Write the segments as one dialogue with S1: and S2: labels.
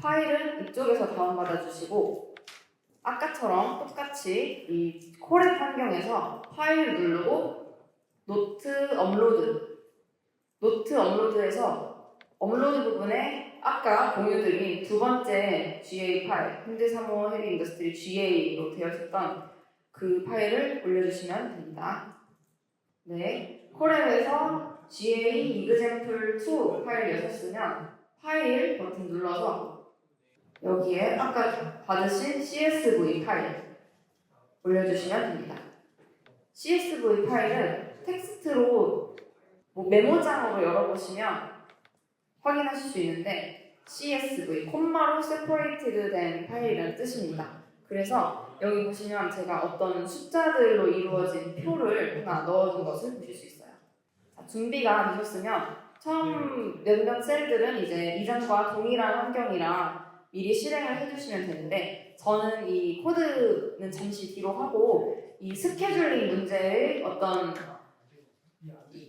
S1: 파일은 이쪽에서 다운받아 주시고 아까처럼 똑같이 이 콜앱 환경에서 파일 누르고 노트 업로드에서 업로드 부분에 아까 공유드린 두 번째 GA 파일, 현대사무 헤비 인더스트리 GA로 되어 있었던 그 파일을 올려주시면 됩니다. 네, 콜앱에서 GA example2 파일이었으면 파일 버튼 눌러서 여기에 아까 받으신 CSV 파일 올려주시면 됩니다. CSV 파일은 텍스트로 메모장으로 열어보시면 확인하실 수 있는데 CSV, 콤마로 separated 된 파일이라는 뜻입니다. 그래서 여기 보시면 제가 어떤 숫자들로 이루어진 표를 하나 넣어둔 것을 보실 수 있어요. 자, 준비가 되셨으면 처음 몇몇 셀들은 이제 이전과 동일한 환경이라 미리 실행을 해주시면 되는데 저는 이 코드는 잠시 뒤로 하고 이 스케줄링 문제의 어떤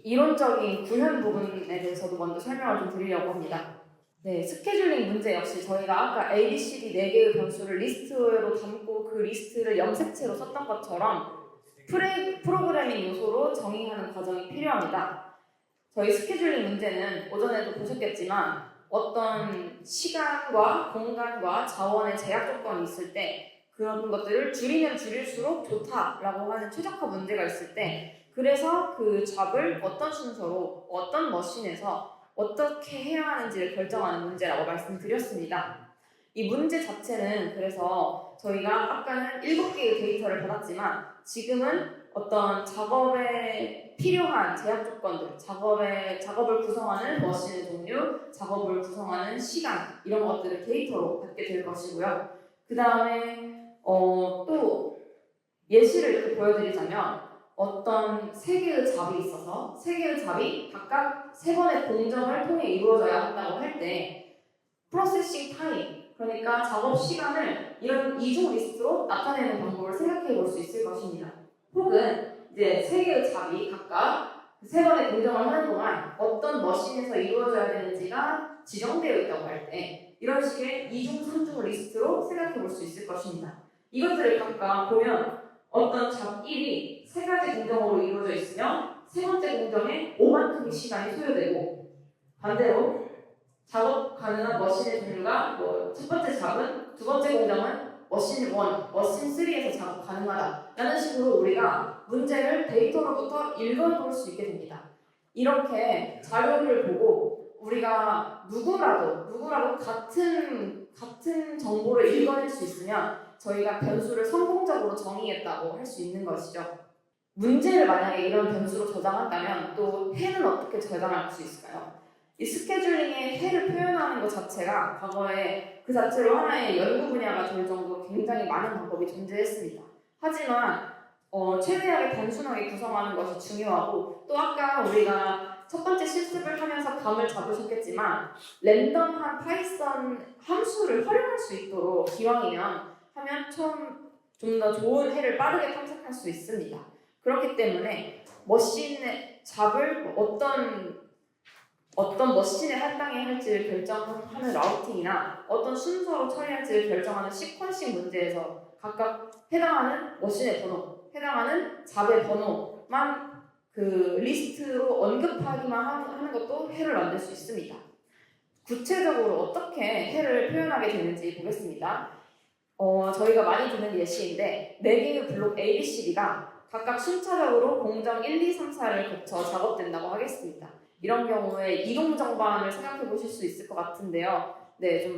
S1: 이론적인 구현 부분에 대해서도 먼저 설명을 좀 드리려고 합니다. 네, 스케줄링 문제 역시 저희가 아까 A, B, C, D 4개의 변수를 리스트로 담고 그 리스트를 염색체로 썼던 것처럼 프로그래밍 요소로 정의하는 과정이 필요합니다. 저희 스케줄링 문제는 오전에도 보셨겠지만 어떤 시간과 공간과 자원의 제약 조건이 있을 때 그런 것들을 줄이면 줄일수록 좋다라고 하는 최적화 문제가 있을 때 그래서 그 잡을 어떤 순서로 어떤 머신에서 어떻게 해야 하는지를 결정하는 문제라고 말씀드렸습니다. 이 문제 자체는 그래서 저희가 아까는 7개의 데이터를 받았지만 지금은 어떤 작업에 필요한 제약 조건들, 작업을 구성하는 머신의 종류, 작업을 구성하는 시간 이런 것들을 데이터로 받게 될 것이고요. 그 다음에 또 예시를 이렇게 보여드리자면 어떤 3개의 잡이 있어서 3개의 잡이 각각 3번의 공정을 통해 이루어져야 한다고 할 때 프로세싱 타임, 그러니까 작업 시간을 이런 이중 리스트로 나타내는 방법을 생각해 볼 수 있을 것입니다. 혹은 이제 3개의 잡이 각각 3번의 공정을 하는 동안 어떤 머신에서 이루어져야 되는지가 지정되어 있다고 할 때 이런 식의 이중, 삼중 리스트로 생각해 볼 수 있을 것입니다. 이것들을 각각 보면 어떤 잡 1이 3가지 공정으로 이루어져 있으면 3번째 공정에 5만큼의 시간이 소요되고 반대로 작업 가능한 머신의 종류가 첫 번째 잡은 두 번째 공정은 머신 1, 머신 3에서 작업 가능하다 라는 식으로 우리가 문제를 데이터로부터 읽어볼 수 있게 됩니다. 이렇게 자료를 보고 우리가 누구라도 같은 정보를 읽어낼 수 있으면 저희가 변수를 성공적으로 정의했다고 할 수 있는 것이죠. 문제를 만약에 이런 변수로 저장한다면 또 해는 어떻게 저장할 수 있을까요? 이 스케줄링의 해를 표현하는 것 자체가 과거에 그 자체로 하나의 연구 분야가 될 정도로 굉장히 많은 방법이 존재했습니다. 하지만 최대하게 단순하게 구성하는 것이 중요하고 또 아까 우리가 첫 번째 실습을 하면서 감을 잡으셨겠지만 랜덤한 파이썬 함수를 활용할 수 있도록 기왕이면 하면 좀 더 좋은 해를 빠르게 탐색할 수 있습니다. 그렇기 때문에 머신의 잡을 어떤 머신에 할당해야 할지를 결정하는 라우팅이나 어떤 순서로 처리할지를 결정하는 시퀀싱 문제에서 각각 해당하는 머신의 번호, 해당하는 잡의 번호만 그 리스트로 언급하기만 하는 것도 해를 만들 수 있습니다. 구체적으로 어떻게 해를 표현하게 되는지 보겠습니다. 저희가 많이 듣는 예시인데 4개의 블록 A, B, C, D가 각각 순차적으로 공정 1, 2, 3, 4를 거쳐 작업된다고 하겠습니다. 이런 경우에 이동 정반을 생각해 보실 수 있을 것 같은데요. 네, 좀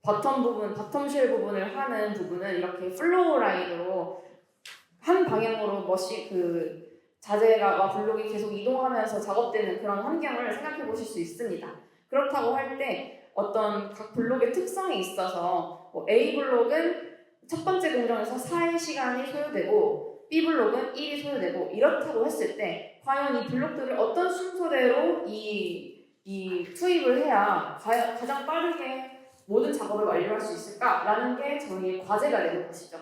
S1: 바텀쉘 부분을 하는 부분은 이렇게 플로우 라인으로 한 방향으로 자재가 블록이 계속 이동하면서 작업되는 그런 환경을 생각해 보실 수 있습니다. 그렇다고 할 때 어떤 각 블록의 특성이 있어서 A 블록은 첫 번째 공정에서 4의 시간이 소요되고 B 블록은 1이 소요되고 이렇다고 했을 때 과연 이 블록들을 어떤 순서대로 이 투입을 해야 가장 빠르게 모든 작업을 완료할 수 있을까라는 게 저희의 과제가 되는 것이죠.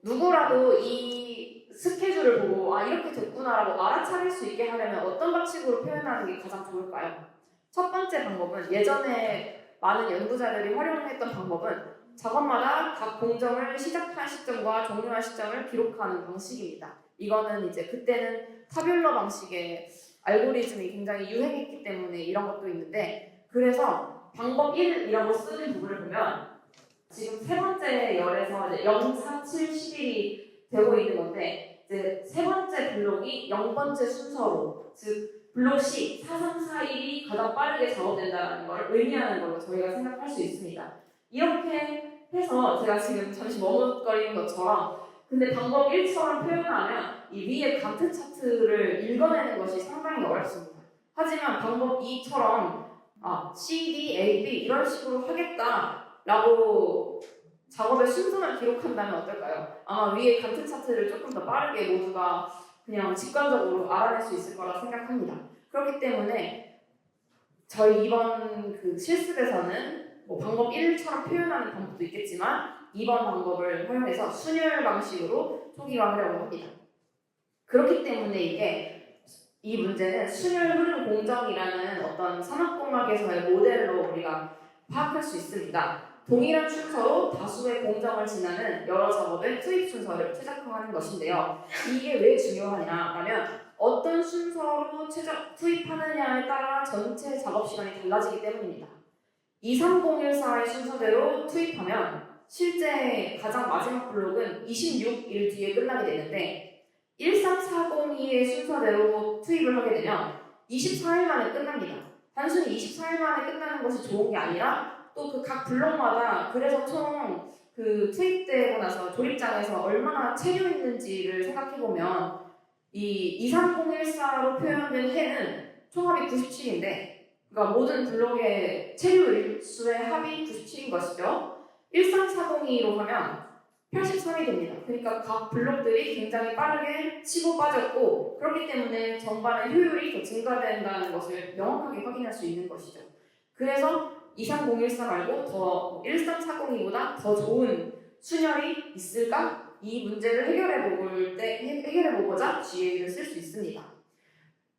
S1: 누구라도 이 스케줄을 보고 이렇게 됐구나라고 알아차릴 수 있게 하려면 어떤 방식으로 표현하는 게 가장 좋을까요? 첫 번째 방법은 예전에 많은 연구자들이 활용했던 방법은 작업마다 각 공정을 시작한 시점과 종료한 시점을 기록하는 방식입니다. 이거는 이제 그때는 타뷸러 방식의 알고리즘이 굉장히 유행했기 때문에 이런 것도 있는데, 그래서 방법 1이라고 쓰는 부분을 보면 지금 세 번째 열에서 이제 0, 4, 7, 11이 되고 있는 건데, 이제 세 번째 블록이 0번째 순서로, 즉 블록 C 4, 3, 4, 1이 가장 빠르게 작업된다는 걸 의미하는 걸로 저희가 생각할 수 있습니다. 이렇게 해서 제가 지금 잠시 머뭇거리는 것처럼, 근데 방법 1처럼 표현하면 이 위에 같은 차트를 읽어내는 것이 상당히 어렵습니다. 하지만 방법 2처럼 C, D, A, B 이런 식으로 하겠다라고 작업의 순서만 기록한다면 어떨까요? 아마 위에 같은 차트를 조금 더 빠르게 모두가 그냥 직관적으로 알아낼 수 있을 거라 생각합니다. 그렇기 때문에 저희 이번 그 실습에서는 뭐 방법 1처럼 표현하는 방법도 있겠지만 2번 방법을 활용해서 순열 방식으로 초기화하려고 합니다. 그렇기 때문에 이 문제는 순열 흐름 공정이라는 어떤 산업공학에서의 모델로 우리가 파악할 수 있습니다. 동일한 순서로 다수의 공정을 지나는 여러 작업의 투입 순서를 최적화하는 것인데요. 이게 왜 중요하냐면 어떤 순서로 투입하느냐에 따라 전체 작업 시간이 달라지기 때문입니다. 23014의 순서대로 투입하면 실제 가장 마지막 블록은 26일 뒤에 끝나게 되는데 13402의 순서대로 투입을 하게 되면 24일 만에 끝납니다. 단순히 24일 만에 끝나는 것이 좋은 게 아니라 또 그 각 블록마다 그래서 총 그 투입되고 나서 조립장에서 얼마나 체류 있는지를 생각해보면 이 23014로 표현된 해는 총합이 97인데 그러니까 모든 블록의 체류 일수의 합이 97인 것이죠. 13402로 하면 83이 됩니다. 그러니까 각 블록들이 굉장히 빠르게 치고 빠졌고 그렇기 때문에 전반의 효율이 더 증가된다는 것을 명확하게 확인할 수 있는 것이죠. 그래서 23014 말고 더 13402보다 더 좋은 순열이 있을까? 이 문제를 해결해 보고자 GA를 쓸 수 있습니다.